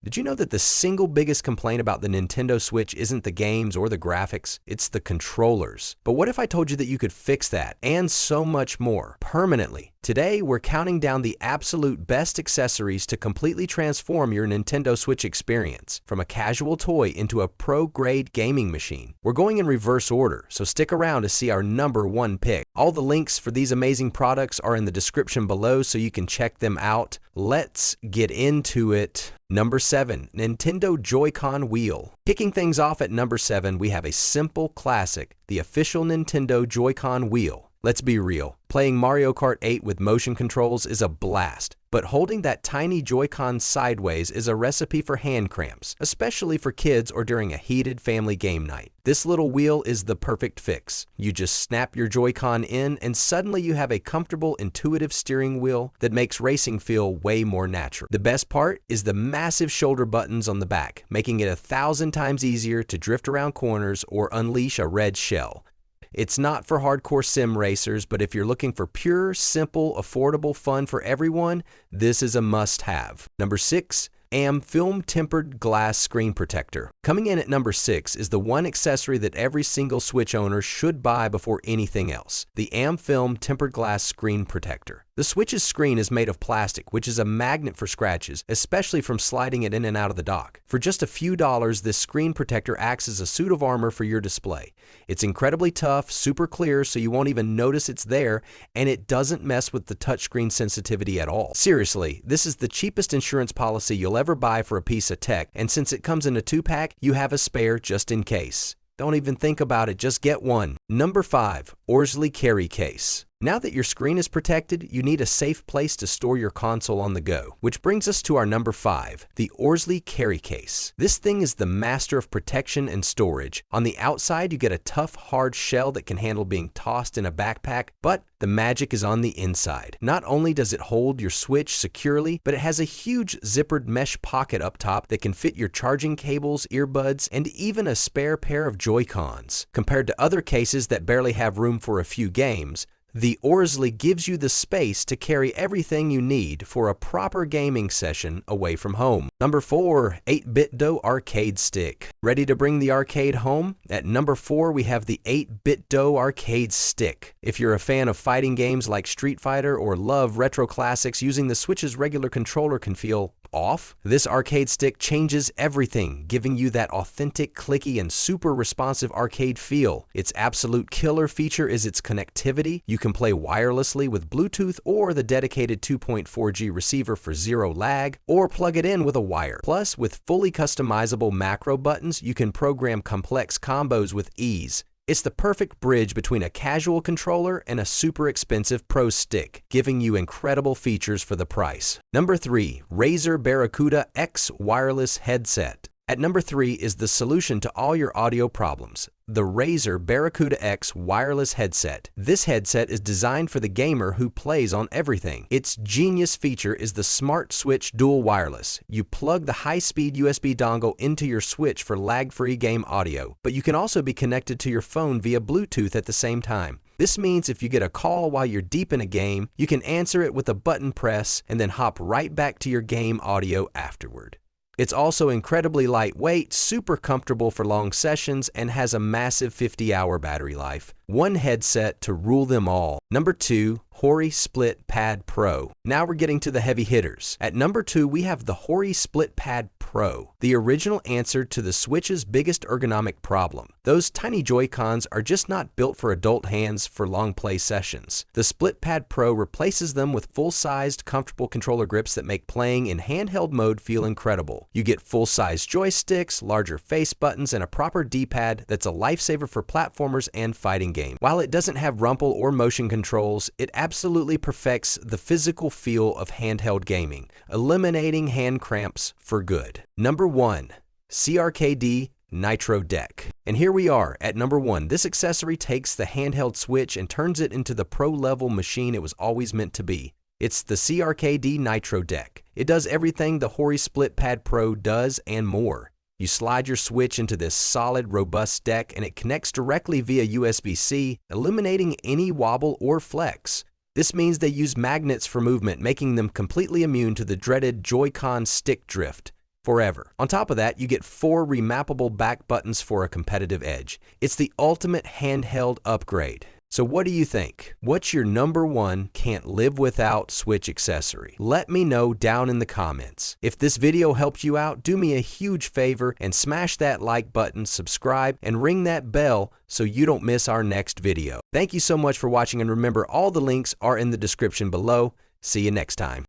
Did you know that the single biggest complaint about the Nintendo Switch isn't the games or the graphics, it's the controllers? But what if I told you that you could fix that, and so much more, permanently? Today, we're counting down the absolute best accessories to completely transform your Nintendo Switch experience, from a casual toy into a pro-grade gaming machine. We're going in reverse order, so stick around to see our #1 pick. All the links for these amazing products are in the description below, so you can check them out. Let's get into it. Number 7, Nintendo Joy-Con Wheel. Kicking things off at number 7, we have a simple classic, the official Nintendo Joy-Con Wheel. Let's be real, playing Mario Kart 8 with motion controls is a blast, but holding that tiny Joy-Con sideways is a recipe for hand cramps, especially for kids or during a heated family game night. This little wheel is the perfect fix. You just snap your Joy-Con in and suddenly you have a comfortable, intuitive steering wheel that makes racing feel way more natural. The best part is the massive shoulder buttons on the back, making it 1,000 times easier to drift around corners or unleash a red shell. It's not for hardcore sim racers, but if you're looking for pure, simple, affordable fun for everyone, this is a must-have. Number 6, amFilm Tempered Glass Screen Protector. Coming in at number 6 is the one accessory that every single Switch owner should buy before anything else, the amFilm Tempered Glass Screen Protector. The Switch's screen is made of plastic, which is a magnet for scratches, especially from sliding it in and out of the dock. For just a few dollars, this screen protector acts as a suit of armor for your display. It's incredibly tough, super clear, so you won't even notice it's there, and it doesn't mess with the touchscreen sensitivity at all. Seriously, this is the cheapest insurance policy you'll ever buy for a piece of tech, and since it comes in a 2-pack, you have a spare just in case. Don't even think about it, just get one. Number 5, Orzly Carry Case. Now that your screen is protected, you need a safe place to store your console on the go. Which brings us to our number 5, the Orzly Carry Case. This thing is the master of protection and storage. On the outside, you get a tough, hard shell that can handle being tossed in a backpack, but the magic is on the inside. Not only does it hold your Switch securely, but it has a huge zippered mesh pocket up top that can fit your charging cables, earbuds, and even a spare pair of Joy-Cons. Compared to other cases that barely have room for a few games, the Orzly gives you the space to carry everything you need for a proper gaming session away from home. Number 4, 8BitDo Arcade Stick. Ready to bring the arcade home? At number 4, we have the 8BitDo Arcade Stick. If you're a fan of fighting games like Street Fighter or love retro classics, using the Switch's regular controller can feel off. This arcade stick changes everything, giving you that authentic, clicky, and super responsive arcade feel. Its absolute killer feature is its connectivity. You can play wirelessly with Bluetooth or the dedicated 2.4G receiver for zero lag, or plug it in with a wire. Plus, with fully customizable macro buttons, you can program complex combos with ease. It's the perfect bridge between a casual controller and a super expensive Pro Stick, giving you incredible features for the price. Number 3, Razer Barracuda X Wireless Headset. At number 3 is the solution to all your audio problems, the Razer Barracuda X wireless headset. This headset is designed for the gamer who plays on everything. Its genius feature is the Smart Switch Dual Wireless. You plug the high-speed USB dongle into your Switch for lag-free game audio, but you can also be connected to your phone via Bluetooth at the same time. This means if you get a call while you're deep in a game, you can answer it with a button press and then hop right back to your game audio afterward. It's also incredibly lightweight, super comfortable for long sessions, and has a massive 50-hour battery life. One headset to rule them all. Number 2, Hori Split Pad Pro. Now we're getting to the heavy hitters. At number 2, we have the Hori Split Pad Pro, the original answer to the Switch's biggest ergonomic problem. Those tiny Joy-Cons are just not built for adult hands for long play sessions. The Split Pad Pro replaces them with full-sized, comfortable controller grips that make playing in handheld mode feel incredible. You get full-size joysticks, larger face buttons, and a proper D-pad that's a lifesaver for platformers and fighting games. While it doesn't have rumple or motion controls, it absolutely perfects the physical feel of handheld gaming, eliminating hand cramps for good. Number 1, CRKD Nitro Deck. And here we are at number 1. This accessory takes the handheld Switch and turns it into the pro-level machine it was always meant to be. It's the CRKD Nitro Deck. It does everything the Hori Split Pad Pro does and more. You slide your Switch into this solid, robust deck and it connects directly via USB-C, eliminating any wobble or flex. This means they use magnets for movement, making them completely immune to the dreaded Joy-Con stick drift. forever. On top of that, you get 4 remappable back buttons for a competitive edge. It's the ultimate handheld upgrade. So what do you think? What's your #1 can't live without Switch accessory? Let me know down in the comments. If this video helped you out, do me a huge favor and smash that like button, subscribe, and ring that bell so you don't miss our next video. Thank you so much for watching, and remember, all the links are in the description below. See you next time.